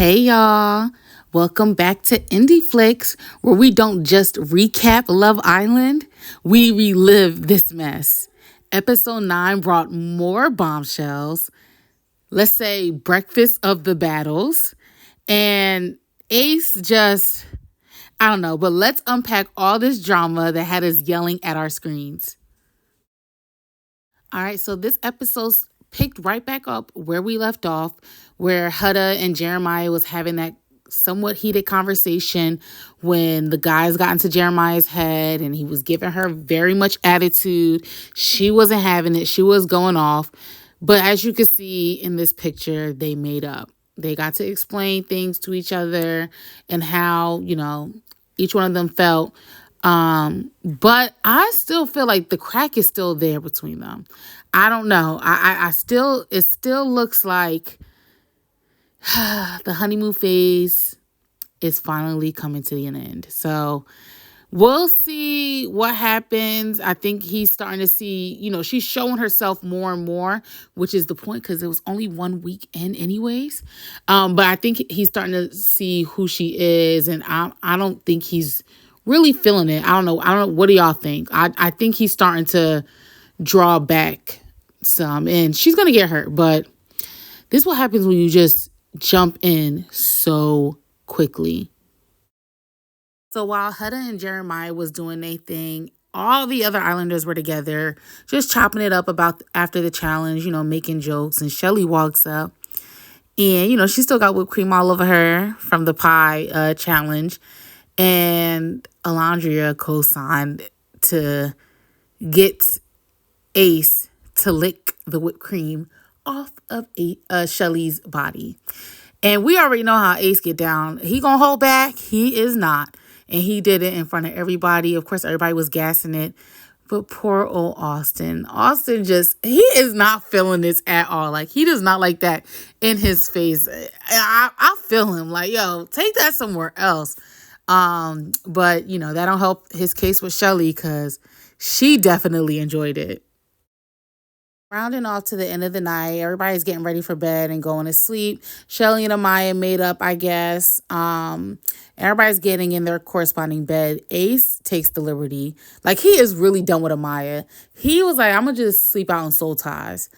Hey y'all, welcome back to Indie Flicks, where we don't just recap Love Island, we relive this mess. Episode 9 brought more bombshells, let's say breakfast of the battles, and Ace just, I don't know, but let's unpack all this drama that had us yelling at our screens. All right, so this episode's picked right back up where we left off, where Huda and Jeremiah was having that somewhat heated conversation when the guys got into Jeremiah's head and he was giving her very much attitude. She wasn't having it. She was going off. But as you can see in this picture, they made up. They got to explain things to each other and how, each one of them felt. But I still feel like the crack is still there between them. I don't know. It still looks like the honeymoon phase is finally coming to an end. So we'll see what happens. I think he's starting to see, she's showing herself more and more, which is the point because it was only 1 week in anyways. But I think he's starting to see who she is. And I don't think he's really feeling it. I don't know. What do y'all think? I think he's starting to draw back some, and she's going to get hurt. But this is what happens when you just jump in so quickly. So while Huda and Jeremiah was doing their thing, all the other Islanders were together, just chopping it up about after the challenge, making jokes. And Shelley walks up and, she still got whipped cream all over her from the pie challenge. And Alondria co-signed to get Ace to lick the whipped cream off of Shelley's body. And we already know how Ace get down. He gonna hold back. He is not. And he did it in front of everybody. Of course, everybody was gassing it. But poor old Austin. Austin he is not feeling this at all. Like, he does not like that in his face. I feel him. Like, yo, take that somewhere else. But that don't help his case with Shelley because she definitely enjoyed it. Rounding off to the end of the night, everybody's getting ready for bed and going to sleep. Shelley and Amaya made up, I guess. Everybody's getting in their corresponding bed. Ace takes the liberty. Like, he is really done with Amaya. He was like, I'm gonna just sleep out in soul ties.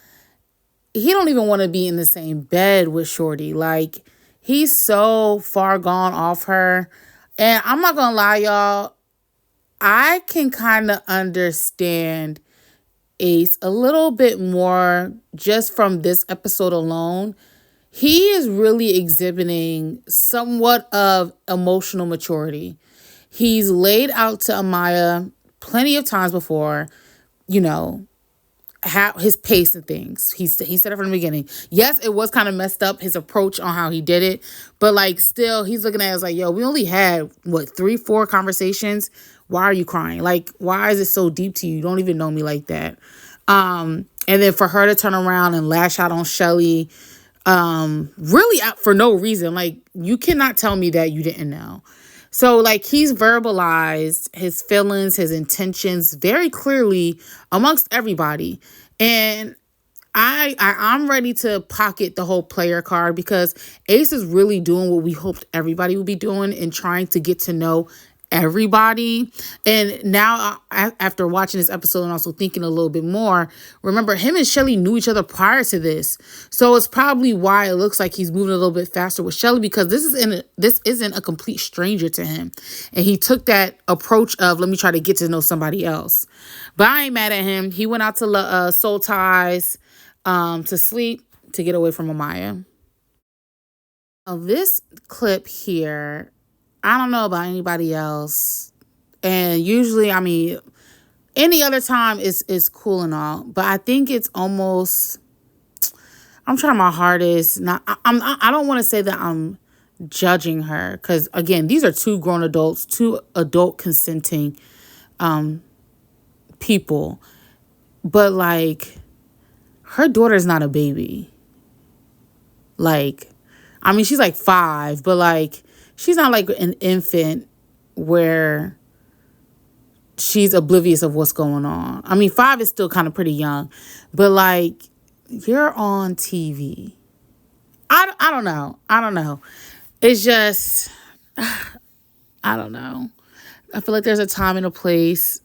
He don't even want to be in the same bed with Shorty. Like, he's so far gone off her. And I'm not going to lie, y'all. I can kind of understand Ace a little bit more just from this episode alone. He is really exhibiting somewhat of emotional maturity. He's laid out to Amaya plenty of times before, how his pace and things. He said it from the beginning. Yes, it was kind of messed up, his approach on how he did it. But like, still, he's looking at us like, yo, we only had 3-4 conversations. Why are you crying? Like, why is it so deep to you? You don't even know me like that. And then for her to turn around and lash out on Shelley, really for no reason. Like, you cannot tell me that you didn't know. So, like, he's verbalized his feelings, his intentions very clearly amongst everybody. And I'm ready to pocket the whole player card because Ace is really doing what we hoped everybody would be doing and trying to get to know everybody. And now after watching this episode and also thinking a little bit more, remember, him and Shelley knew each other prior to this. So it's probably why it looks like he's moving a little bit faster with Shelley, because this isn't a complete stranger to him. And he took that approach of, let me try to get to know somebody else. But I ain't mad at him. He went out to Soul Ties to sleep to get away from Amaya. Now, this clip here, I don't know about anybody else. And usually, any other time is cool and all. But I think it's almost, I'm trying my hardest. I don't want to say that I'm judging her. Because, again, these are 2 grown adults, 2 adult consenting people. But, like, her daughter's not a baby. Like, she's like 5. But, like, she's not like an infant where she's oblivious of what's going on. 5 is still kind of pretty young. But, like, you're on TV. I don't know. it's just, I don't know. I feel like there's a time and a place.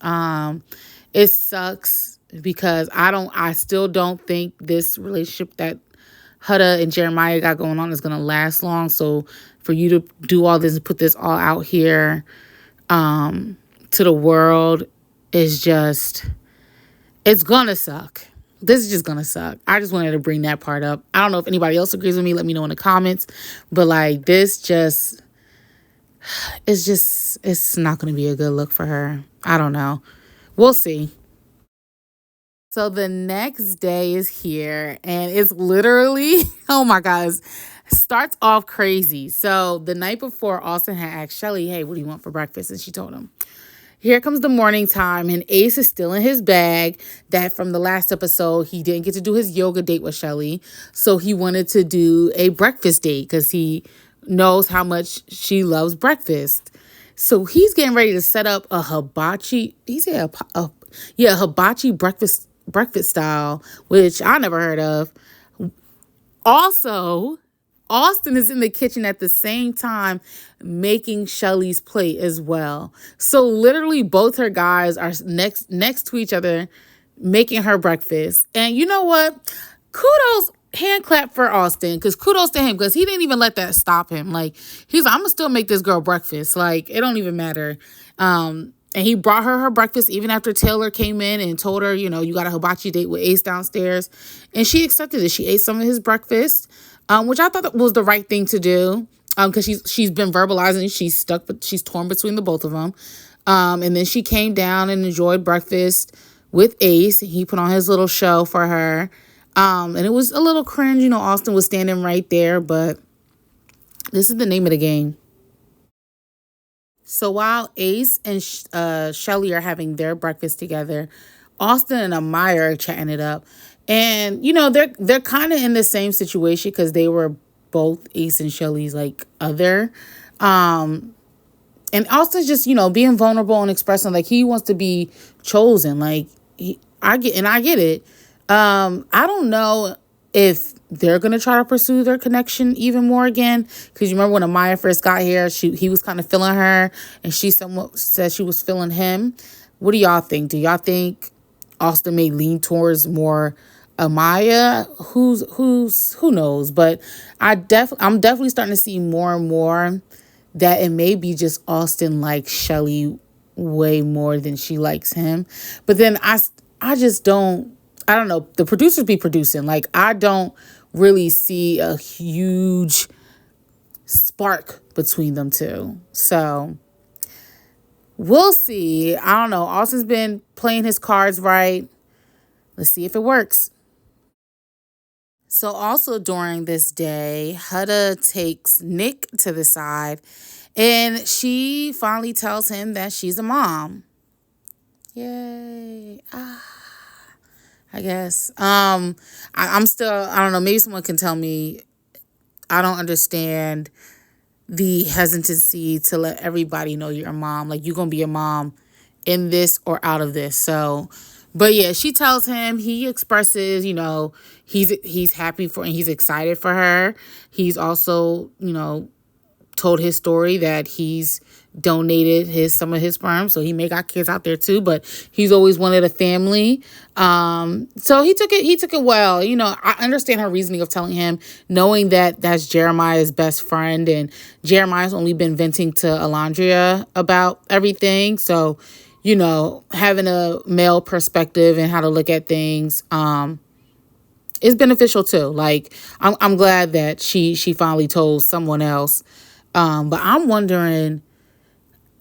It sucks because I still don't think this relationship that Huda and Jeremiah got going on is gonna last long. So for you to do all this and put this all out here to the world is just, it's gonna suck. This is just gonna suck. I just wanted to bring that part up. I don't know if anybody else agrees with me. Let me know in the comments. But like this just, it's not gonna be a good look for her. I don't know. We'll see. So the next day is here and it's literally, oh my gosh, starts off crazy. So the night before, Austin had asked Shelley, hey, what do you want for breakfast? And she told him, here comes the morning time, and Ace is still in his bag. That from the last episode, he didn't get to do his yoga date with Shelley. So he wanted to do a breakfast date because he knows how much she loves breakfast. So he's getting ready to set up a hibachi. He said hibachi breakfast style, which I never heard of. Also, Austin is in the kitchen at the same time making Shelley's plate as well. So literally both her guys are next to each other making her breakfast. And you know what? Kudos, hand clap for Austin, because kudos to him, because he didn't even let that stop him. Like, he's like, I'm gonna still make this girl breakfast. Like, it don't even matter. And he brought her breakfast even after Taylor came in and told her, you know, you got a hibachi date with Ace downstairs. And she accepted it. She ate some of his breakfast, which I thought that was the right thing to do, because she's been verbalizing. She's torn between the both of them. And then she came down and enjoyed breakfast with Ace. He put on his little show for her. And it was a little cringe. You know, Austin was standing right there, but this is the name of the game. So while Ace and Shelley are having their breakfast together, Austin and Amaya are chatting it up. And, you know, they're kind of in the same situation because they were both Ace and Shelley's, like, other. And Austin's just, you know, being vulnerable and expressing, like, he wants to be chosen. Like, I get it. I don't know if they're going to try to pursue their connection even more again. Because you remember when Amaya first got here, he was kind of feeling her. And she somewhat said she was feeling him. What do y'all think? Do y'all think Austin may lean towards more Amaya? Who knows? But I'm definitely starting to see more and more that it may be just Austin likes Shelley way more than she likes him. But then I just don't, I don't know. The producers be producing. Like, I don't really see a huge spark between them two. So we'll see. I don't know. Austin's been playing his cards right. Let's see if it works. So also during this day, Huda takes Nick to the side and she finally tells him that she's a mom. Yay. I guess. I'm still, I don't know, maybe someone can tell me. I don't understand the hesitancy to let everybody know you're a mom. Like, you're going to be a mom in this or out of this. So, but yeah, she tells him, he expresses, you know, he's happy for, and he's excited for her. He's also, you know, told his story that he's donated some of his sperm, so he may got kids out there too, but he's always wanted a family. So he took it well. You know, I understand her reasoning of telling him, knowing that that's Jeremiah's best friend, and Jeremiah's only been venting to Alondria about everything. So, you know, having a male perspective and how to look at things is beneficial too. Like, I'm glad that she finally told someone else. But I'm wondering,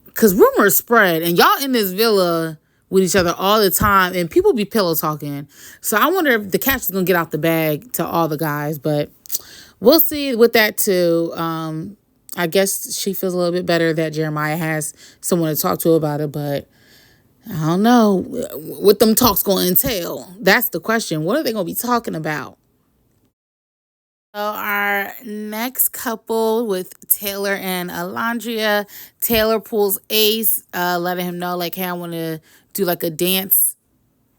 because rumors spread and y'all in this villa with each other all the time and people be pillow talking. So I wonder if the catch is going to get out the bag to all the guys, but we'll see with that too. I guess she feels a little bit better that Jeremiah has someone to talk to about it, but I don't know what them talks going to entail. That's the question. What are they going to be talking about? So our next couple with Taylor and Alondria, Taylor pulls Ace, letting him know, like, hey, I want to do like a dance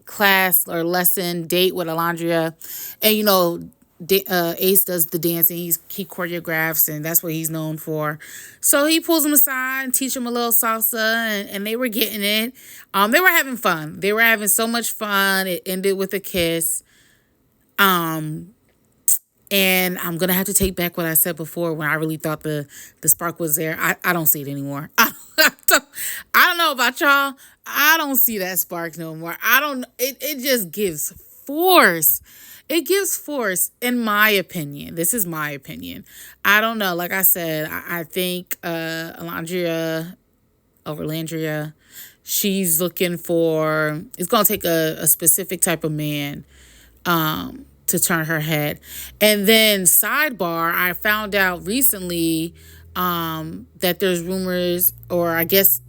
class or lesson date with Alondria. And, you know, Ace does the dancing. He choreographs, and that's what he's known for. So he pulls him aside and teach him a little salsa, and they were getting it. They were having fun. They were having so much fun. It ended with a kiss. Um, and I'm gonna have to take back what I said before when I really thought the spark was there. I don't see it anymore. I don't know about y'all. I don't see that spark no more. I don't. It just gives force. It gives force, in my opinion. This is my opinion. I don't know. Like I said, I think Alondria over Landria, she's looking for. It's gonna take a specific type of man to turn her head. And then sidebar, I found out recently that there's rumors, or I guess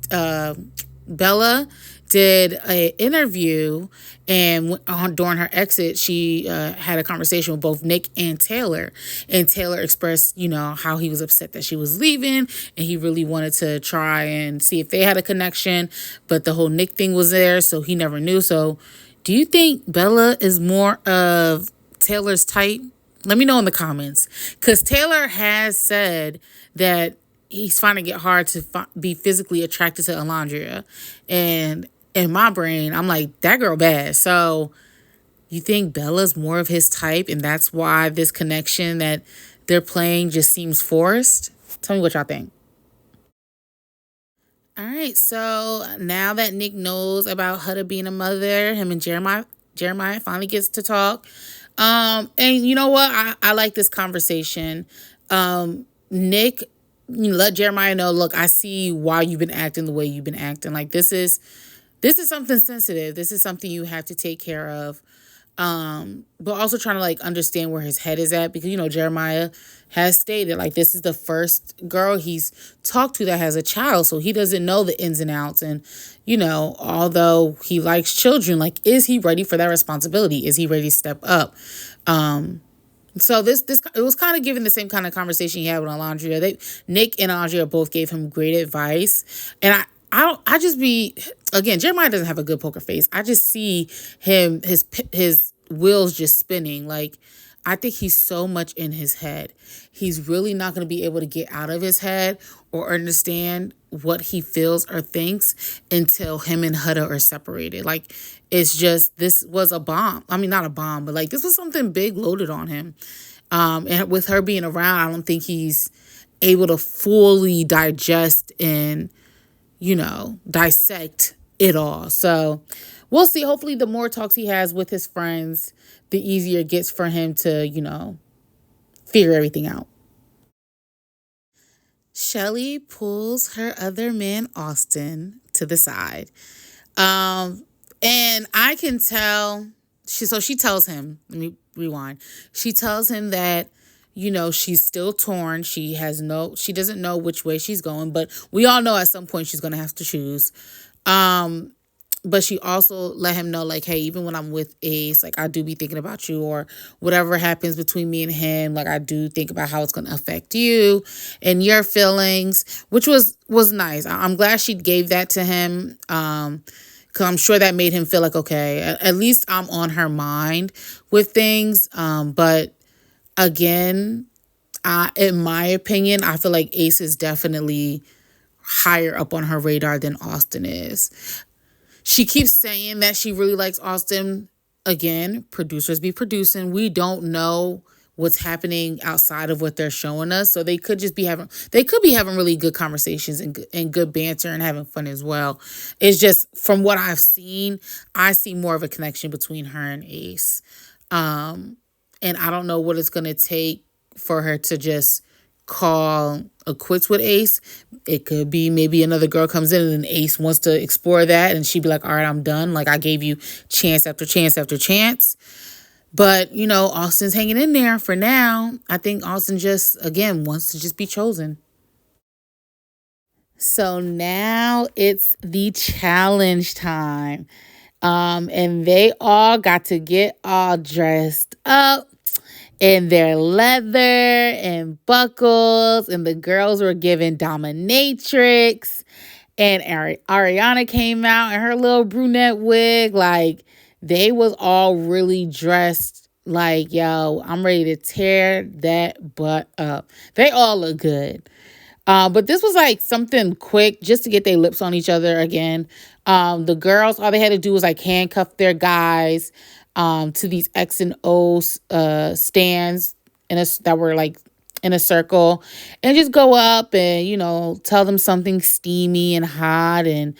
Bella did an interview, and during her exit, she had a conversation with both Nick and Taylor. And Taylor expressed, how he was upset that she was leaving, and he really wanted to try and see if they had a connection, but the whole Nick thing was there, so he never knew. So, do you think Bella is more of Taylor's type? Let me know in the comments, because Taylor has said that he's finding it hard to be physically attracted to Alondria. And in my brain, I'm like, that girl bad. So you think Bella's more of his type, and that's why this connection that they're playing just seems forced? Tell me what y'all think. All right, so now that Nick knows about Huda being a mother, him and Jeremiah finally gets to talk. And you know what? I like this conversation. Nick, let Jeremiah know, look, I see why you've been acting the way you've been acting. Like, this is something sensitive. This is something you have to take care of. But also trying to like understand where his head is at, because Jeremiah has stated like this is the first girl he's talked to that has a child, so he doesn't know the ins and outs. And although he likes children, like, is he ready for that responsibility? Is he ready to step up? So this it was kind of giving the same kind of conversation he had with Alondria. Nick and Alondria both gave him great advice, and I just be, again, Jeremiah doesn't have a good poker face. I just see his wheels just spinning. Like, I think he's so much in his head. He's really not going to be able to get out of his head or understand what he feels or thinks until him and Huda are separated. Like, it's just, this was a bomb. I mean, not a bomb, but like, this was something big loaded on him. And with her being around, I don't think he's able to fully digest and dissect it all. So we'll see. Hopefully the more talks he has with his friends, the easier it gets for him to, figure everything out. Shelley pulls her other man, Austin, to the side. And I can tell, she tells him, let me rewind. She tells him that, she's still torn. She doesn't know which way she's going, but we all know at some point she's going to have to choose. But she also let him know, like, hey, even when I'm with Ace, like, I do be thinking about you, or whatever happens between me and him, like, I do think about how it's going to affect you and your feelings, which was nice. I'm glad she gave that to him, because I'm sure that made him feel like, okay, at least I'm on her mind with things. But again, in my opinion, I feel like Ace is definitely higher up on her radar than Austin is. She keeps saying that she really likes Austin. Again, producers be producing. We don't know what's happening outside of what they're showing us. So they could be having really good conversations and good banter and having fun as well. It's just, from what I've seen, I see more of a connection between her and Ace. And I don't know what it's going to take for her to just call a quits with Ace. It could be maybe another girl comes in and Ace wants to explore that, and she'd be like, all right, I'm done. Like, I gave you chance after chance after chance. But, Austin's hanging in there for now. I think Austin just, again, wants to just be chosen. So now it's the challenge time. And they all got to get all dressed up in their leather and buckles, and the girls were given dominatrix, and Ariana came out in her little brunette wig. Like, they was all really dressed Like, yo, I'm ready to tear that butt up. They all look good. But this was like something quick just to get their lips on each other again. The girls, all they had to do was like handcuff their guys to these X and O stands that were like in a circle, and just go up and, tell them something steamy and hot, and,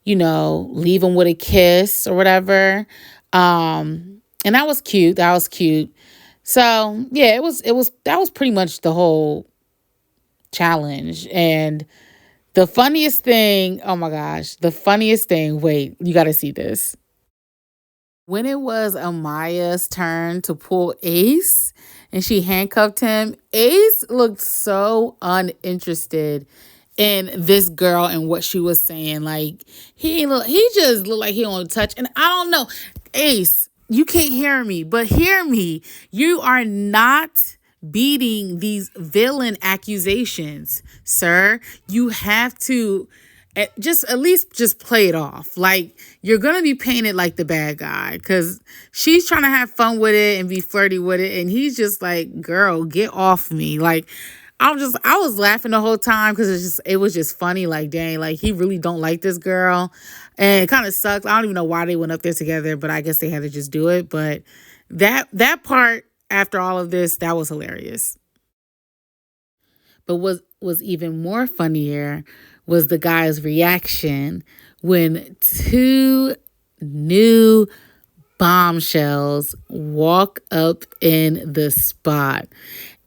leave them with a kiss or whatever. And that was cute. That was cute. So yeah, that was pretty much the whole challenge. And the funniest thing, oh my gosh, the funniest thing, wait, you got to see this. When it was Amaya's turn to pull Ace and she handcuffed him, Ace looked so uninterested in this girl and what she was saying. Like, he just looked like he don't touch. And I don't know, Ace, you can't hear me, but hear me. You are not beating these villain accusations, sir. You have to just at least just play it off. Like, you're gonna be painted like the bad guy because she's trying to have fun with it and be flirty with it, and he's just like, girl, get off me. Like, I was laughing the whole time because it was just funny. Like, dang, like he really don't like this girl, and it kind of sucks. I don't even know why they went up there together, but I guess they had to just do it. But that part after all of this, that was hilarious. But what was even more funnier was the guy's reaction when two new bombshells walk up in the spot.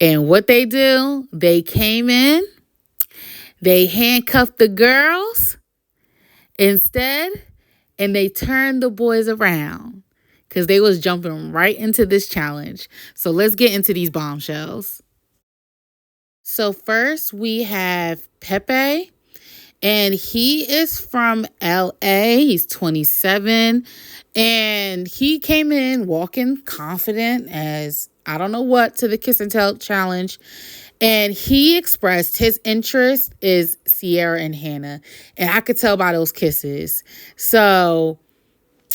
And what they do, they came in, they handcuffed the girls instead, and they turned the boys around because they was jumping right into this challenge. So let's get into these bombshells. So first we have Pepe, and he is from LA. He's 27, and he came in walking confident as I don't know what to the kiss and tell challenge. And he expressed his interest is Sierra and Hannah. And I could tell by those kisses. So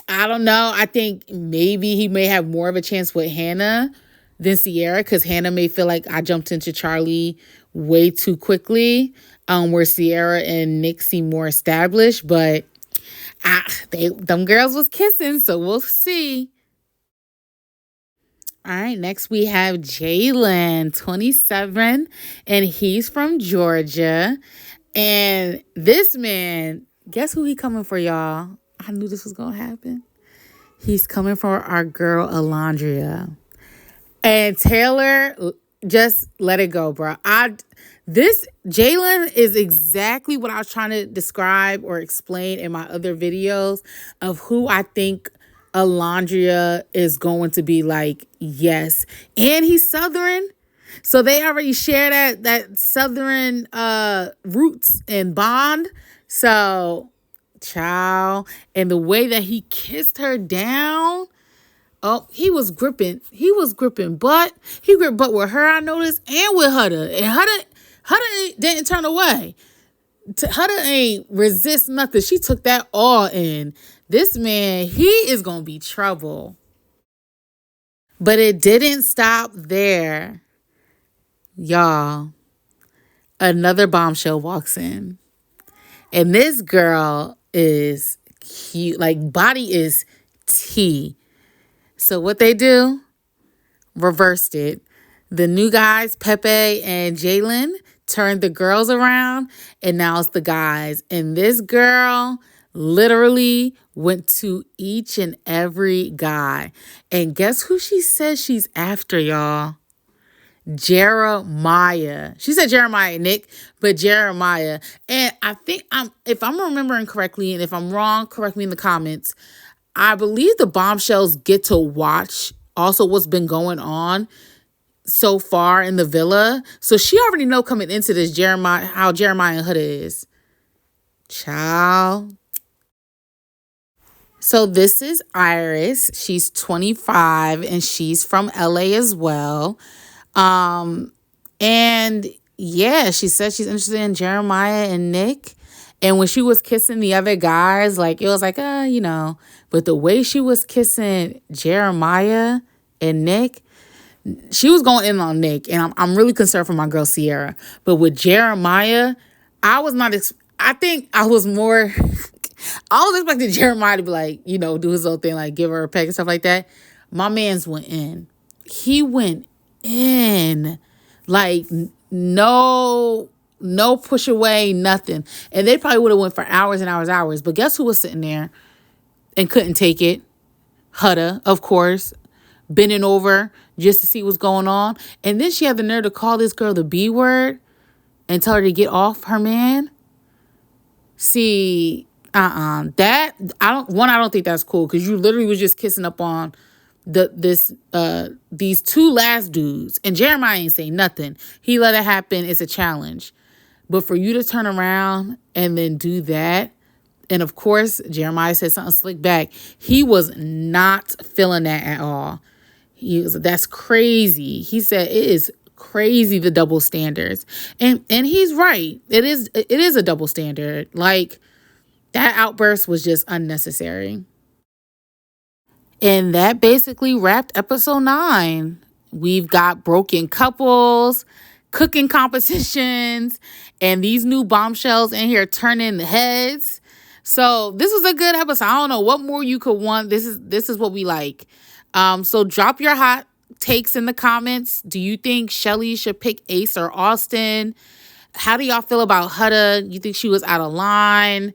I don't know. I think maybe he may have more of a chance with Hannah than Sierra, because Hannah may feel like I jumped into Charlie way too quickly, where Sierra and Nick seem more established. But them girls was kissing, so we'll see. All right, next we have Jalen, 27, and he's from Georgia. And this man, guess who he coming for, y'all? I knew this was going to happen. He's coming for our girl, Alondria. And Taylor, just let it go, bro. This Jalen is exactly what I was trying to describe or explain in my other videos of who I think Alondria is going to be like. Yes, and he's Southern, so they already share that Southern roots and bond. So, child, and the way that he kissed her down. Oh, he was gripping butt. He gripped butt with her, I noticed, and with Huda. And Huda didn't turn away. Huda ain't resist nothing. She took that all in. This man, he is going to be trouble. But it didn't stop there. Y'all, another bombshell walks in. And this girl is cute. Like, body is tea. So what they do, reversed it. The new guys, Pepe and Jalen, turned the girls around, and now it's the guys. And this girl literally went to each and every guy. And guess who she says she's after, y'all? Jeremiah. She said Jeremiah, Nick, but Jeremiah. And I think if I'm remembering correctly, and if I'm wrong, correct me in the comments, I believe the bombshells get to watch also what's been going on so far in the villa. So she already know coming into this how Jeremiah and Huda is. Child. So this is Iris. She's 25 and she's from LA as well. And yeah, she said she's interested in Jeremiah and Nick. And when she was kissing the other guys, like, it was like, but the way she was kissing Jeremiah and Nick, she was going in on Nick, and I'm really concerned for my girl Sierra. But with Jeremiah, I was not. I think I was more. I was expecting Jeremiah to be like, you know, do his little thing, like give her a peck and stuff like that. My man's went in. He went in, like no push away, nothing. And they probably would have went for hours and hours. But guess who was sitting there and couldn't take it? Huda, of course, bending over just to see what's going on. And then she had the nerve to call this girl the B word and tell her to get off her man. See, that I don't think that's cool, because you literally was just kissing up on these two last dudes, and Jeremiah ain't saying nothing. He let it happen. It's a challenge. But for you to turn around and then do that, and of course, Jeremiah said something slick back. He was not feeling that at all. That's crazy. He said it is crazy, the double standards. And he's right. It is a double standard. Like, that outburst was just unnecessary. And that basically wrapped episode 9. We've got broken couples, cooking competitions, and these new bombshells in here turning the heads. So this was a good episode. I don't know what more you could want. This is what we like. So drop your hot takes in the comments. Do you think Shelley should pick Ace or Austin? How do y'all feel about Huda? You think she was out of line?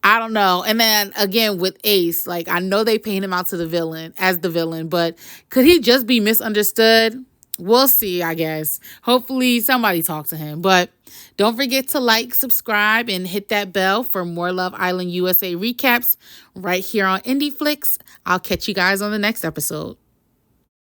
I don't know. And then again with Ace, like, I know they paint him out to the villain as the villain, but could he just be misunderstood? We'll see, I guess. Hopefully somebody talk to him. But don't forget to like, subscribe, and hit that bell for more Love Island USA recaps right here on Indie Flicks. I'll catch you guys on the next episode.